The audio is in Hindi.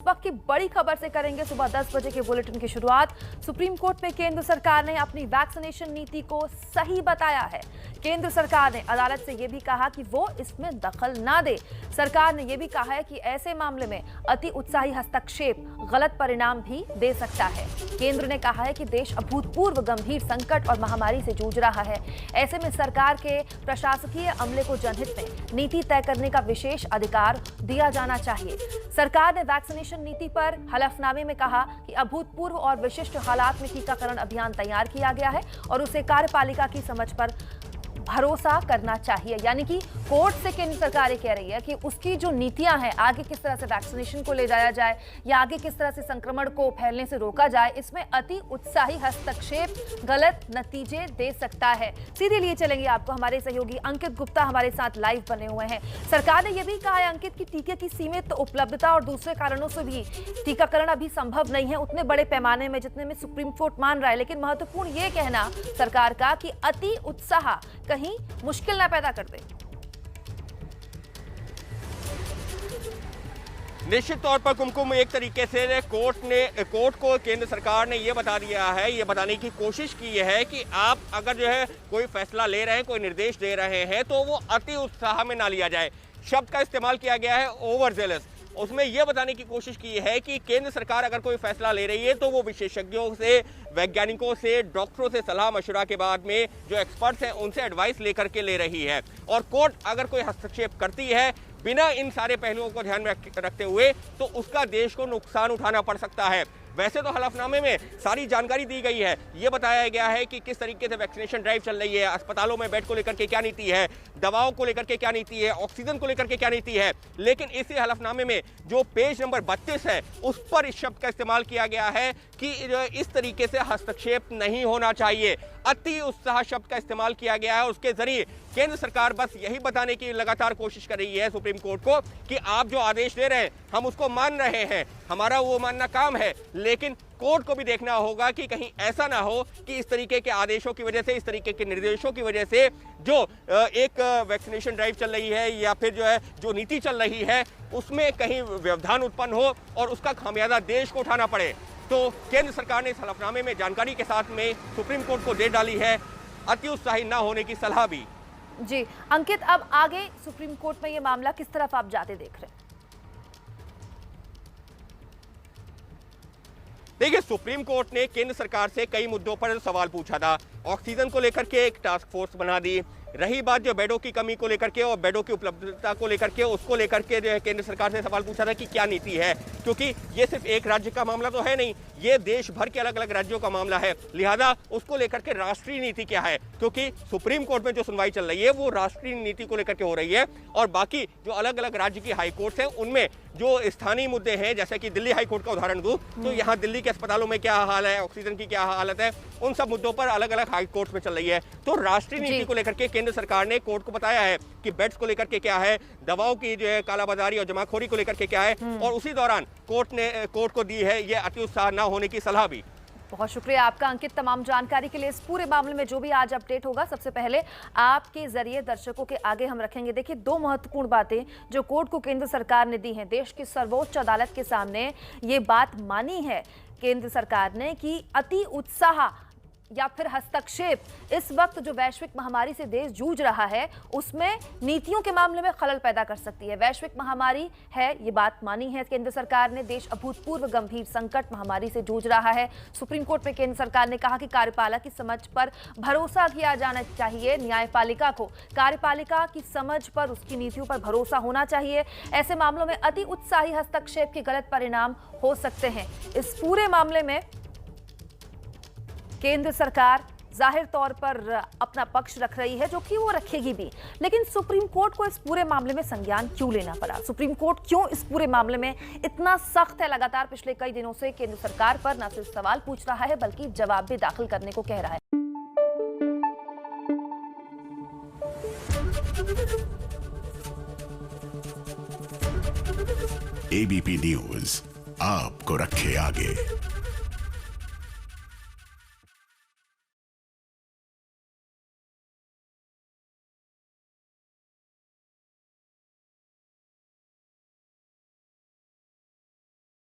वक्त की बड़ी खबर से करेंगे सुबह 10 बजे के बुलेटिन की शुरुआत। सुप्रीम कोर्ट में केंद्र सरकार ने अपनी वैक्सीनेशन नीति को सही बताया है। केंद्र सरकार ने अदालत से यह भी कहा कि वो इसमें दखल ना दे। सरकार ने यह भी कहा है कि ऐसे मामले में अति उत्साही हस्तक्षेप गलत परिणाम भी दे सकता है। केंद्र ने कहा है कि देश अभूतपूर्व गंभीर संकट और महामारी से जूझ रहा है। ऐसे में सरकार के प्रशासकीय अमले को जनहित में नीति तय करने का विशेष अधिकार दिया जाना चाहिए। सरकार ने वैक्सीनेशन नीति पर हलफनामे में कहा कि अभूतपूर्व और विशिष्ट हालात में टीकाकरण अभियान तैयार किया गया है और उसे कार्यपालिका की समझ पर भरोसा करना चाहिए। यानी कि कोर्ट से केंद्र सरकार कह रही है कि उसकी जो नीतियां हैं, आगे किस तरह से वैक्सीनेशन को ले जाया जाए या आगे किस तरह से संक्रमण को फैलने से रोका जाए, इसमें अति उत्साही हस्तक्षेप गलत नतीजे दे सकता है। सीधे लिए चलेंगे आपको हमारे सहयोगी अंकित गुप्ता हमारे साथ लाइव बने हुए हैं। सरकार ने यह भी कहा है अंकित कि टीके की सीमित उपलब्धता और दूसरे कारणों से भी टीकाकरण अभी संभव नहीं है उतने बड़े पैमाने में जितने में सुप्रीम कोर्ट मान रहा है। लेकिन महत्वपूर्ण यह कहना सरकार का कि अति उत्साह कहीं मुश्किल ना पैदा कर दे। निश्चित तौर पर कुमकुम एक तरीके से कोर्ट को केंद्र सरकार ने यह बता दिया है, ये बताने की कोशिश की है कि आप अगर जो है कोई फैसला ले रहे हैं, कोई निर्देश दे रहे हैं तो वो अति उत्साह में ना लिया जाए। शब्द का इस्तेमाल किया गया है ओवर जेलस। उसमें यह बताने की कोशिश की है कि केंद्र सरकार अगर कोई फैसला ले रही है तो वो विशेषज्ञों से, वैज्ञानिकों से, डॉक्टरों से सलाह मशवरा के बाद में जो एक्सपर्ट्स हैं उनसे एडवाइस लेकर के ले रही है। और कोर्ट अगर कोई हस्तक्षेप करती है बिना इन सारे पहलुओं को ध्यान में रखते हुए तो उसका देश को नुकसान उठाना पड़ सकता है। वैसे तो हलफनामे में सारी जानकारी दी गई है, ये बताया गया है कि किस तरीके से वैक्सीनेशन ड्राइव चल रही है, अस्पतालों में बेड को लेकर के क्या नीति है, दवाओं को लेकर के क्या नीति है, ऑक्सीजन को लेकर के क्या नीति है। लेकिन इसी हलफनामे में जो पेज नंबर 32 है उस पर इस शब्द का इस्तेमाल किया गया है कि इस तरीके से हस्तक्षेप नहीं होना चाहिए। अति उत्साह शब्द का इस्तेमाल किया गया है। उसके जरिए केंद्र सरकार बस यही बताने की लगातार कोशिश कर रही है सुप्रीम कोर्ट को कि आप जो आदेश दे रहे हैं हम उसको मान रहे हैं, हमारा वो मानना काम है। लेकिन कोर्ट को भी देखना होगा कि कहीं ऐसा ना हो कि इस तरीके के आदेशों की वजह से, इस तरीके के निर्देशों की वजह से जो एक वैक्सीनेशन ड्राइव चल रही है या फिर जो है जो नीति चल रही है उसमें कहीं व्यवधान उत्पन्न हो और उसका खामियाजा देश को उठाना पड़े। तो केंद्र सरकार ने इस हलफनामे में जानकारी के साथ में सुप्रीम कोर्ट को दे डाली है अति उत्साही न होने की सलाह भी। जी अंकित, अब आगे सुप्रीम कोर्ट में ये मामला किस तरफ आप जाते देख रहे हैं? देखिए, सुप्रीम कोर्ट ने केंद्र सरकार से कई मुद्दों पर सवाल पूछा था। ऑक्सीजन को लेकर के एक टास्क फोर्स बना दी। रही बात जो बेडों की कमी को लेकर के और बेडों की उपलब्धता को लेकर के, उसको लेकर के जो है केंद्र सरकार से सवाल पूछा था कि क्या नीति है, क्योंकि ये सिर्फ एक राज्य का मामला तो है नहीं, ये देश भर के अलग अलग राज्यों का मामला है। लिहाजा उसको लेकर के राष्ट्रीय नीति क्या है, क्योंकि सुप्रीम कोर्ट में जो सुनवाई चल रही है वो राष्ट्रीय नीति को लेकर के हो रही है। और बाकी जो अलग अलग राज्य की हाई कोर्ट्स हैं उनमें जो स्थानीय मुद्दे हैं, जैसे कि दिल्ली हाई कोर्ट का उदाहरण दूं तो यहाँ दिल्ली के अस्पतालों में क्या हाल है, ऑक्सीजन की क्या हालत है, उन सब मुद्दों पर अलग अलग हाई कोर्ट में चल रही है। तो राष्ट्रीय नीति को लेकर के केंद्र सरकार ने कोर्ट को बताया है कि बेड्स को लेकर के क्या है, दवाओं की जो है कालाबाजारी और जमाखोरी को लेकर के क्या है, और उसी दौरान कोर्ट को दी है ये अति उत्साह न होने की सलाह भी। बहुत शुक्रिया आपका अंकित, तमाम जानकारी के लिए। इस पूरे मामले में जो भी आज अपडेट होगा सबसे पहले आपके जरिए दर्शकों के आगे हम रखेंगे। देखिए, दो महत्वपूर्ण बातें जो कोर्ट को केंद्र सरकार ने दी हैं, देश की सर्वोच्च अदालत के सामने ये बात मानी है केंद्र सरकार ने कि अति उत्साह या फिर हस्तक्षेप इस वक्त जो वैश्विक महामारी से देश जूझ रहा है उसमें नीतियों के मामले में खलल पैदा कर सकती है। वैश्विक महामारी है, ये बात मानी है केंद्र सरकार ने। देश अभूतपूर्व गंभीर संकट महामारी से जूझ रहा है। सुप्रीम कोर्ट में केंद्र सरकार ने कहा कि कार्यपालिका की समझ पर भरोसा किया जाना चाहिए। न्यायपालिका को कार्यपालिका की समझ पर, उसकी नीतियों पर भरोसा होना चाहिए। ऐसे मामलों में अति उत्साही हस्तक्षेप के गलत परिणाम हो सकते हैं। इस पूरे मामले में केंद्र सरकार जाहिर तौर पर अपना पक्ष रख रही है, जो कि वो रखेगी भी। लेकिन सुप्रीम कोर्ट को इस पूरे मामले में संज्ञान क्यों लेना पड़ा? सुप्रीम कोर्ट क्यों इस पूरे मामले में इतना सख्त है? लगातार पिछले कई दिनों से केंद्र सरकार पर न सिर्फ सवाल पूछ रहा है बल्कि जवाब भी दाखिल करने को कह रहा है। एबीपी न्यूज आपको रखे आगे।